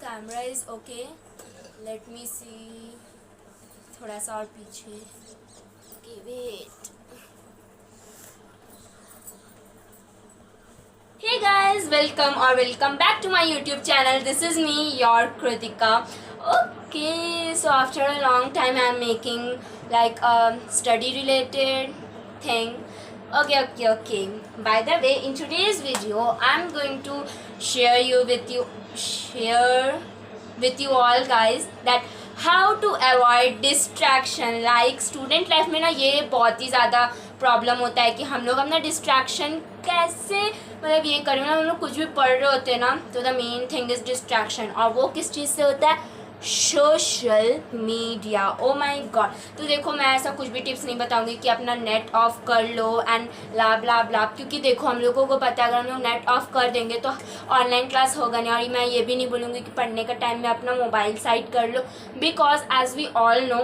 Camera is okay. Let me see. थोड़ा सा और पीछे. Okay wait. Hey guys, welcome back to my YouTube channel. This is me, your Kritika. Okay, so after a long time I'm making like a study related thing. Okay. By the way, in today's video I'm going to share with you all guys that how to avoid distraction. Like student life में ना ये बहुत ही ज़्यादा problem होता है कि हम लोग अपना डिस्ट्रैक्शन कैसे मतलब ये करें ना. हम लोग कुछ भी पढ़ रहे होते हैं ना तो the main thing is distraction. और वो किस चीज़ से होता है? Social media. Oh my God. तो देखो मैं ऐसा कुछ भी टिप्स नहीं बताऊंगी कि अपना नेट ऑफ कर लो एंड ला ब्ला ब्ला, क्योंकि देखो हम लोगों को पता है अगर हम लोग नेट ऑफ कर देंगे तो ऑनलाइन क्लास होगा नहीं. और मैं ये भी नहीं बोलूँगी कि पढ़ने का टाइम में अपना मोबाइल साइड कर लो, because as we all know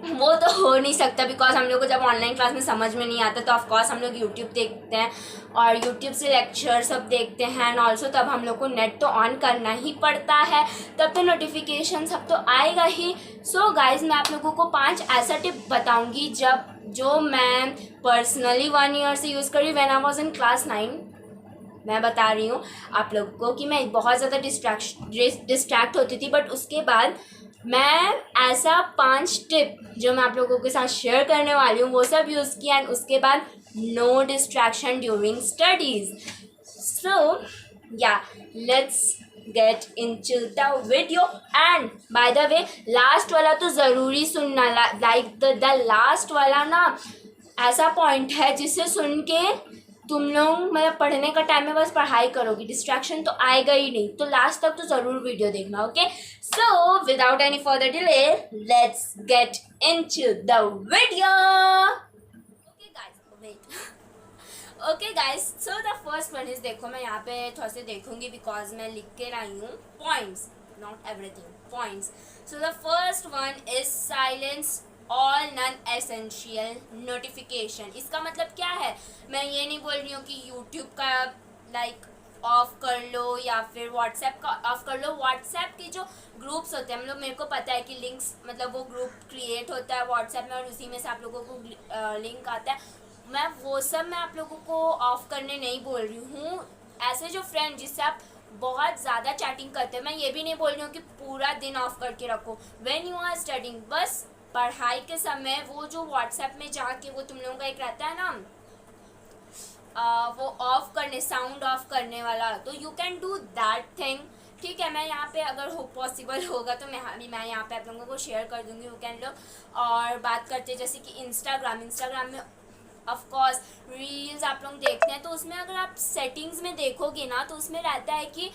वो तो हो नहीं सकता. बिकॉज हम लोग को जब ऑनलाइन क्लास में समझ में नहीं आता तो ऑफकोर्स हम लोग यूट्यूब देखते हैं और यूट्यूब से लेक्चर सब देखते हैं. एंड ऑल्सो तब हम लोग को नेट तो ऑन करना ही पड़ता है, तब तो नोटिफिकेशन सब तो आएगा ही. सो गाइज मैं आप लोगों को 5 ऐसा टिप बताऊंगी जो मैं पर्सनली 1 ईयर से यूज़ करी when I was in class 9. मैं बता रही हूँ आप लोगों को कि मैं बहुत ज़्यादा डिस्ट्रैक्ट होती थी, बट उसके बाद मैं ऐसा 5 टिप जो मैं आप लोगों के साथ शेयर करने वाली हूँ वो सब यूज़ किया एंड उसके बाद नो डिस्ट्रैक्शन ड्यूरिंग स्टडीज़. सो या let's get into the video. And bye the way last वाला तो ज़रूरी सुनना. लाइक द लास्ट वाला ना ऐसा पॉइंट है जिसे सुन के तुम लोग मतलब पढ़ने का टाइम में बस पढ़ाई करोगी, डिस्ट्रैक्शन तो आएगा ही नहीं. तो लास्ट तक तो ज़रूर वीडियो देखना. Okay, so without any further delay let's get into the video. Okay guys, so the first one is, देखो मैं यहाँ पे थोड़ा से देखूंगी बिकॉज मैं लिख के लाई हूँ points, not everything, points. So the first one is silence all non essential notification. इसका मतलब क्या है? मैं ये नहीं बोल रही हूँ कि यूट्यूब का लाइक ऑफ कर लो या फिर व्हाट्सएप का ऑफ कर लो. व्हाट्सएप के जो ग्रुप्स होते हैं हम लोग, मेरे को पता है कि लिंक्स मतलब वो ग्रुप क्रिएट होता है व्हाट्सएप में और उसी में से आप लोगों को लिंक आता है. मैं वो सब मैं आप लोगों को ऑफ करने नहीं बोल रही हूँ. ऐसे जो फ्रेंड जिससे आप बहुत ज़्यादा चैटिंग करते हैं, मैं ये भी नहीं बोल रही हूँ कि पूरा दिन ऑफ करके रखो. व्हेन यू आर स्टडिंग, बस पढ़ाई के समय वो जो व्हाट्सएप में जाके वो तुम लोगों का एक रहता है ना वो ऑफ करने, साउंड ऑफ करने वाला, तो you can do that thing. ठीक है, मैं यहाँ पे अगर हो पॉसिबल होगा तो मैं यहाँ पे आप लोगों को शेयर कर दूँगी. यू कैन लो. और बात करते जैसे कि इंस्टाग्राम में ऑफ कोर्स रील्स आप लोग देखते हैं, तो उसमें अगर आप सेटिंग्स में देखोगे ना तो उसमें रहता है कि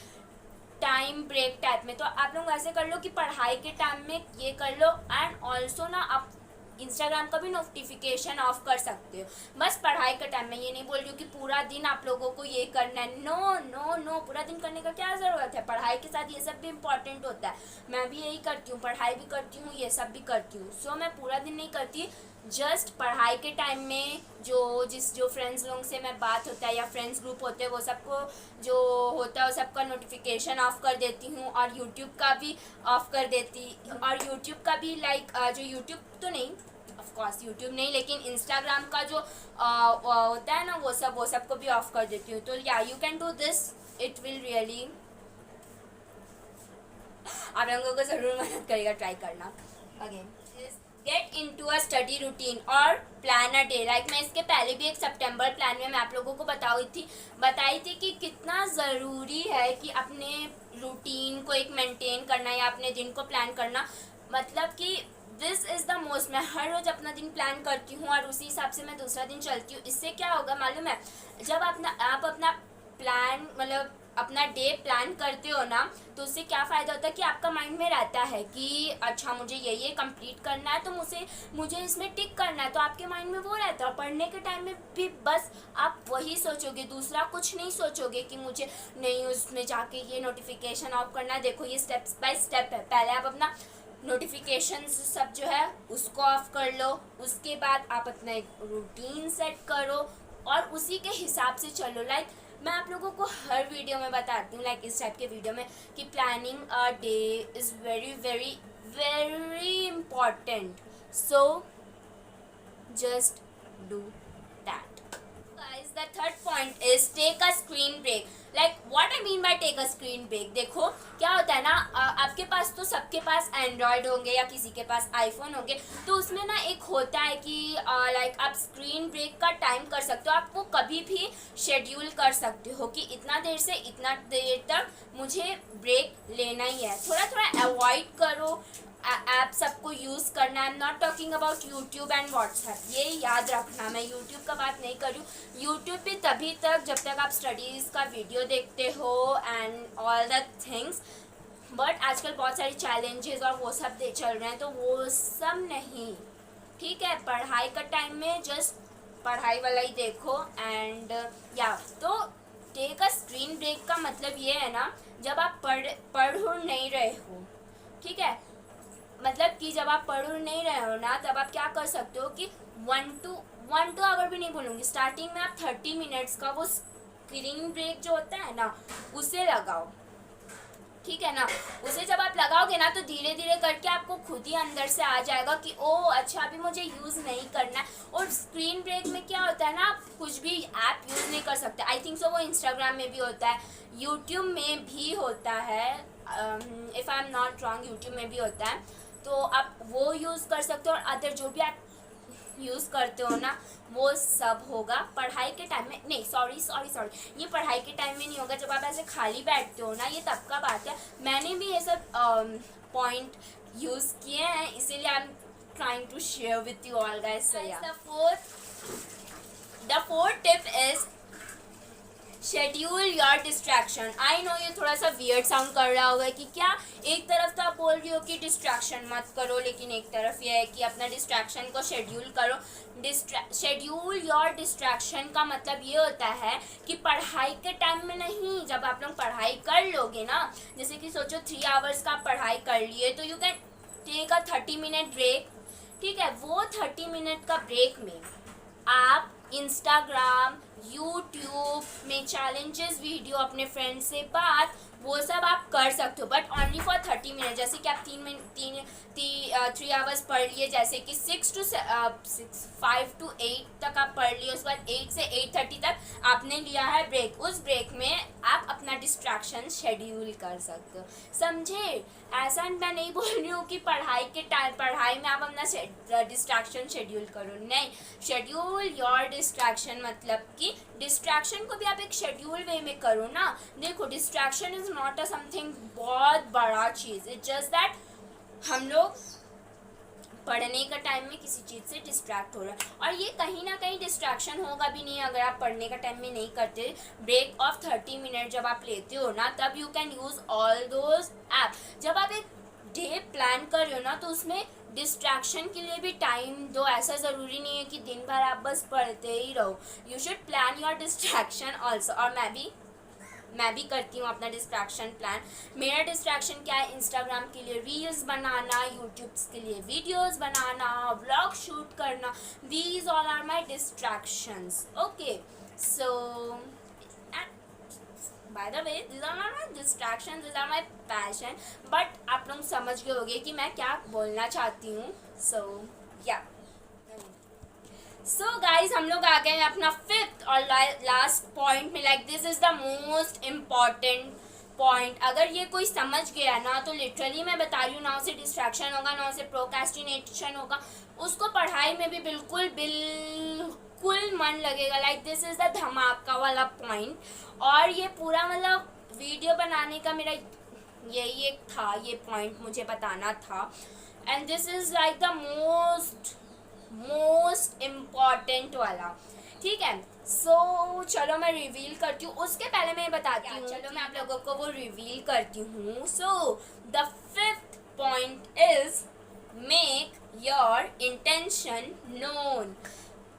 टाइम ब्रेक टाइप में. तो आप लोग ऐसे कर लो कि पढ़ाई के टाइम में ये कर लो. एंड ऑल्सो ना आप इंस्टाग्राम का भी नोटिफिकेशन ऑफ कर सकते हो बस पढ़ाई के टाइम में. ये नहीं बोल रही हूँ कि पूरा दिन आप लोगों को ये करना है. नो, पूरा दिन करने का क्या ज़रूरत है? पढ़ाई के साथ ये सब भी इम्पॉर्टेंट होता है. मैं भी यही करती हूँ, पढ़ाई भी करती हूँ, ये सब भी करती हूँ. सो मैं पूरा दिन नहीं करती, जस्ट पढ़ाई के टाइम में जो फ्रेंड्स लोगों से मैं बात होता है या फ्रेंड्स ग्रुप होते हैं वो सबको जो होता है वो सबका नोटिफिकेशन ऑफ कर देती हूँ. और यूट्यूब का भी ऑफ कर देती. और यूट्यूब का भी लाइक जो यूट्यूब तो नहीं, ऑफ कोर्स यूट्यूब नहीं, लेकिन इंस्टाग्राम का जो होता है ना वो सब को भी ऑफ कर देती हूँ. तो या you can do this, it will really आप लोगों को ज़रूर मदद करेगा. ट्राई करना. Again get into a study routine और प्लान अ डे. लाइक मैं इसके पहले भी एक सितंबर प्लान में मैं आप लोगों को बताई थी कि कितना ज़रूरी है कि अपने रूटीन को एक मेंटेन करना या अपने दिन को प्लान करना. मतलब कि दिस इज़ द मोस्ट, मैं हर रोज़ अपना दिन प्लान करती हूँ और उसी हिसाब से मैं दूसरा दिन चलती हूँ. इससे क्या होगा मालूम है? जब आप अपना प्लान मतलब अपना डे प्लान करते हो ना तो उससे क्या फ़ायदा होता है कि आपका माइंड में रहता है कि अच्छा मुझे ये कंप्लीट करना है तो मुझे इसमें टिक करना है. तो आपके माइंड में वो रहता है. पढ़ने के टाइम में भी बस आप वही सोचोगे, दूसरा कुछ नहीं सोचोगे कि मुझे नहीं उसमें जाके ये नोटिफिकेशन ऑफ करना है. देखो ये स्टेप बाय स्टेप है. पहले आप अपना नोटिफिकेशन सब जो है उसको ऑफ कर लो. उसके बाद आप अपना एक रूटीन सेट करो और उसी के हिसाब से चलो. लाइक मैं आप लोगों को हर वीडियो में बताती हूँ, लाइक इस टाइप के वीडियो में, कि planning a day is very very very important. So just do that. Guys, the third point is take a screen break. Like what I mean by take a screen break, देखो क्या होता है ना, आपके पास तो सबके पास एंड्रॉयड होंगे या किसी के पास आईफोन होंगे, तो उसमें ना एक होता है कि लाइक आप स्क्रीन ब्रेक का टाइम कर सकते हो. आप वो कभी भी शेड्यूल कर सकते हो कि इतना देर से इतना देर तक मुझे ब्रेक लेना ही है. थोड़ा थोड़ा अवॉइड करो ऐप सबको यूज़ करना. I am not talking about YouTube and WhatsApp, ये याद रखना. मैं यूट्यूब का बात नहीं कर रही हूँ. यूट्यूब पे तभी तक जब तक आप स्टडीज़ का वीडियो देखते हो and all the things. But आजकल बहुत सारी चैलेंजेस और वो सब चल रहे हैं, तो वो सब नहीं. ठीक है, पढ़ाई का टाइम में जस्ट पढ़ाई वाला ही देखो. एंड या तो टेक अ स्क्रीन ब्रेक का मतलब ये है ना, जब आप पढ़ नहीं रहे हो, ठीक है, मतलब कि जब आप पढ़ नहीं रहे हो ना, तब आप क्या कर सकते हो कि 1 to आवर भी नहीं बोलूँगी, स्टार्टिंग में आप 30 मिनट्स का वो स्क्रीन ब्रेक जो होता है ना, उसे लगाओ. ठीक है ना, उसे जब आप लगाओगे ना, तो धीरे धीरे करके आपको खुद ही अंदर से आ जाएगा कि ओ अच्छा अभी मुझे यूज़ नहीं करना है. और स्क्रीन ब्रेक में क्या होता है ना, आप कुछ भी ऐप यूज़ नहीं कर सकते. आई थिंक सो वो इंस्टाग्राम में भी होता है, यूट्यूब में भी होता है, if I am not wrong YouTube में भी होता है. तो आप वो यूज़ कर सकते हो. और अदर जो भी आप यूज़ करते हो ना, वो सब होगा पढ़ाई के टाइम में. नहीं, सॉरी, ये पढ़ाई के टाइम में नहीं होगा. जब आप ऐसे खाली बैठते हो ना, ये तब का बात है. मैंने भी ये सब पॉइंट यूज़ किए हैं, इसीलिए I am trying to share with you all guys. The fourth tip is schedule your distraction. I know ये थोड़ा सा वियर्ड साउंड कर रहा होगा कि क्या एक तरफ तो आप बोल रही हो कि डिस्ट्रैक्शन मत करो, लेकिन एक तरफ ये है कि अपना डिस्ट्रैक्शन को शेड्यूल करो. शेड्यूल योर डिस्ट्रैक्शन का मतलब ये होता है कि पढ़ाई के टाइम में नहीं. जब आप लोग पढ़ाई कर लोगे ना, जैसे कि सोचो 3 आवर्स का आप पढ़ाई कर लिए, तो you can take a 30 minute break. ठीक है, वो 30 मिनट का ब्रेक में आप इंस्टाग्राम, यूट्यूब में चैलेंजेस वीडियो, अपने फ्रेंड से बात, वो सब आप कर सकते हो. But only for 30 minute. जैसे कि आप 3 आवर्स पढ़ लिए, जैसे कि 5 to 8 तक आप पढ़ लिए, उसके बाद 8 से 8:30 तक आपने लिया है ब्रेक. उस ब्रेक में आप अपना डिस्ट्रैक्शन शेड्यूल कर सकते हो. समझे? ऐसा मैं नहीं बोल रही हूँ कि पढ़ाई में आप अपना डिस्ट्रैक्शन शेड्यूल करो. नहीं, शेड्यूल योर डिस्ट्रैक्शन मतलब कि डिस्ट्रैक्शन को भी आप एक शेड्यूल वे में करो ना. देखो, distraction is not a something बहुत बड़ा चीज़. इट्स जस्ट दैट हम लोग पढ़ने का टाइम में किसी चीज़ से डिस्ट्रैक्ट हो रहा है. और ये कहीं ना कहीं डिस्ट्रैक्शन होगा भी नहीं अगर आप पढ़ने का टाइम में नहीं करते. ब्रेक ऑफ 30 मिनट जब आप लेते हो ना, तब you can use all those app. जब आप एक डे प्लान कर रहे हो ना, तो उसमें डिस्ट्रैक्शन के लिए भी टाइम दो. ऐसा ज़रूरी नहीं है कि दिन भर आप बस पढ़ते ही रहो. You should plan your distraction also. और मैं भी करती हूँ अपना डिस्ट्रैक्शन प्लान. मेरा डिस्ट्रैक्शन क्या है? इंस्टाग्राम के लिए रील्स बनाना, यूट्यूब के लिए वीडियोस बनाना, व्लॉग शूट करना. These all are my distractions. Okay, so by the way, this are not my distraction, this are my passion. But आप लोग समझ गए होंगे कि मैं क्या बोलना चाहती हूँ. सो या सो गाइज, हम लोग आ गए हैं अपना 5th और लास्ट पॉइंट में. Like this is the most important point. अगर ये कोई समझ गया ना, तो लिटरली मैं बता रही हूँ, ना उसे डिस्ट्रैक्शन होगा, ना उसे प्रोक्रेस्टिनेशन होगा, उसको पढ़ाई में भी बिल्कुल मन लगेगा. लाइक दिस इज़ द धमाका वाला पॉइंट. और ये पूरा मतलब वीडियो बनाने का मेरा यही एक था, ये पॉइंट मुझे बताना था. And this is like the most important वाला. ठीक है, सो चलो मैं रिवील करती हूँ. उसके पहले मैं बताती हूँ, चलो मैं आप लोगों को वो रिवील करती हूँ. So the 5th point is make your intention known.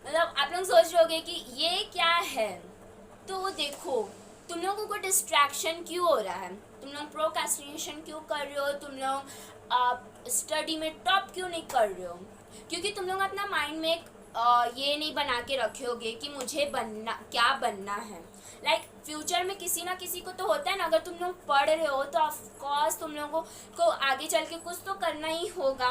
मतलब आप लोग सोच रहे होंगे कि ये क्या है. तो देखो, तुम लोगों को डिस्ट्रैक्शन क्यों हो रहा है, तुम लोग प्रोक्रेस्टिनेशन क्यों कर रहे हो, तुम लोग स्टडी में टॉप क्यों नहीं कर रहे हो? क्योंकि तुम लोग अपना माइंड में एक ये नहीं बना के रखे होगे कि मुझे क्या बनना है. लाइक फ्यूचर में किसी ना किसी को तो होता है ना, अगर तुम लोग पढ़ रहे हो तो ऑफकोर्स तुम लोगों को आगे चल के कुछ तो करना ही होगा।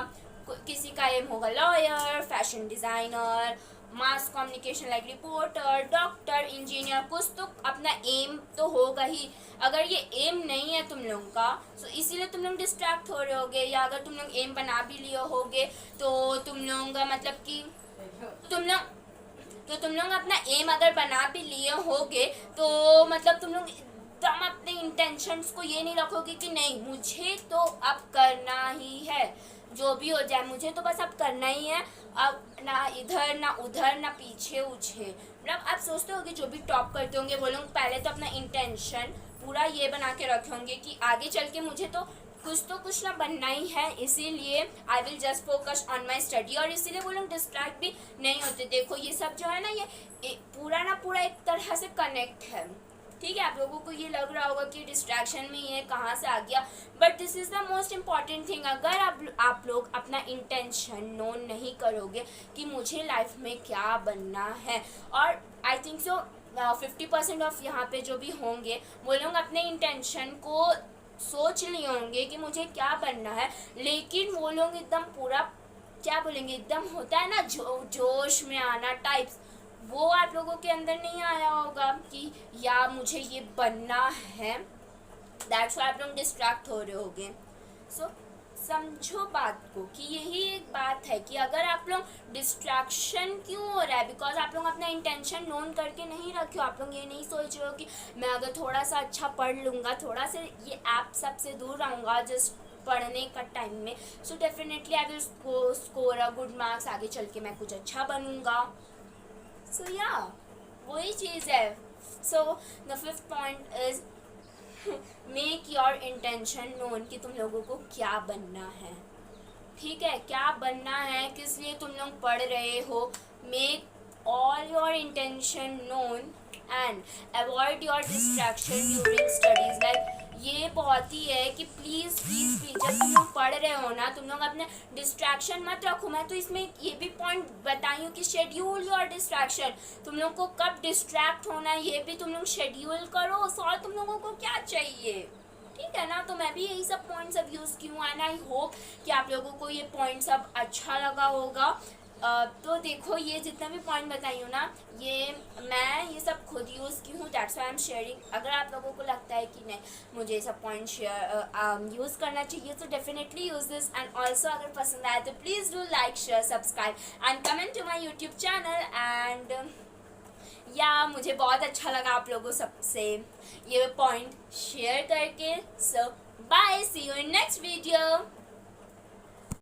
किसी का एम होगा lawyer, fashion designer, mass communication like reporter, doctor, engineer, कुछ तो अपना एम तो होगा ही। अगर ये एम नहीं है तुम लोगों का तो इसीलिए तुम लोग डिस्ट्रैक्ट हो रहे होगे, या अगर तुम लोग एम बना भी लिए होगे तो तुम लोगों का मतलब कि तुम लोग अपना एम अगर बना भी लिए होगे तो मतलब तुम लोग एकदम अपने इंटेंशंस को ये नहीं रखोगे कि नहीं मुझे तो अब करना ही है, जो भी हो जाए मुझे तो बस अब करना ही है, अब ना इधर ना उधर ना पीछे उछे। मतलब आप सोचते होंगे जो भी टॉप करते होंगे वो लोग पहले तो अपना इंटेंशन पूरा ये बना के रखे होंगे कि आगे चल के मुझे तो कुछ ना बनना ही है, इसीलिए I will just focus on my study, और इसीलिए वो लोग डिस्ट्रैक्ट भी नहीं होते। देखो ये सब जो है ना ये पूरा ना पूरा एक तरह से कनेक्ट है, ठीक है। आप लोगों को ये लग रहा होगा कि डिस्ट्रैक्शन में ये कहाँ से आ गया, but this is the most important thing. अगर आप लोग अपना इंटेंशन नोन नहीं करोगे कि मुझे लाइफ में क्या बनना है, और आई थिंक सो 50% ऑफ यहाँ पे जो भी होंगे वो लोग अपने इंटेंशन को सोच लिए होंगे कि मुझे क्या बनना है, लेकिन वो लोग एकदम पूरा क्या बोलेंगे, एकदम होता है ना जोश में आना टाइप्स, वो आप लोगों के अंदर नहीं आया होगा कि या मुझे ये बनना है। दैट्स व्हाई आप लोग डिस्ट्रैक्ट हो रहे होगे। सो समझो बात को कि यही एक बात है कि अगर आप लोग डिस्ट्रैक्शन क्यों हो रहा है, बिकॉज आप लोग अपना इंटेंशन नोन करके नहीं रखे हो। आप लोग ये नहीं सोच रहे हो कि मैं अगर थोड़ा सा अच्छा पढ़ लूँगा, थोड़ा सा ये ऐप सबसे दूर रहूँगा जस्ट पढ़ने का टाइम में, so definitely I will score a good marks, आगे चल के मैं कुछ अच्छा बनूँगा। सो या वही चीज़ है। So the 5th point is make your intention known कि तुम लोगों को क्या बनना है, ठीक है, क्या बनना है, किस लिए तुम लोग पढ़ रहे हो। Make all your intention known and avoid your distraction during studies. Like ये बहुत ही है कि प्लीज़ प्लीज़ प्लीज़ जब तुम लोग पढ़ रहे हो ना, तुम लोग अपने डिस्ट्रैक्शन मत रखो। मैं तो इसमें ये भी पॉइंट बताई हूँ कि शेड्यूल योर डिस्ट्रैक्शन, तुम लोग को कब डिस्ट्रैक्ट होना है ये भी तुम लोग शेड्यूल करो, और तुम लोगों को क्या चाहिए, ठीक है ना। तो मैं भी यही सब पॉइंट्स अब यूज़ की हूँ एंड आई होप कि आप लोगों को ये पॉइंट्स अब अच्छा लगा होगा। तो देखो ये जितना भी पॉइंट बताई हूँ ना, ये मैं ये सब खुद यूज़ की हूँ, that's why I am sharing. अगर आप लोगों को लगता है कि नहीं मुझे ये सब पॉइंट यूज़ करना चाहिए तो definitely use this. And also अगर पसंद आए तो please do like, share, subscribe and comment to my YouTube channel. And या मुझे बहुत अच्छा लगा आप लोगों सबसे ये पॉइंट शेयर करके। So bye, see you in next video.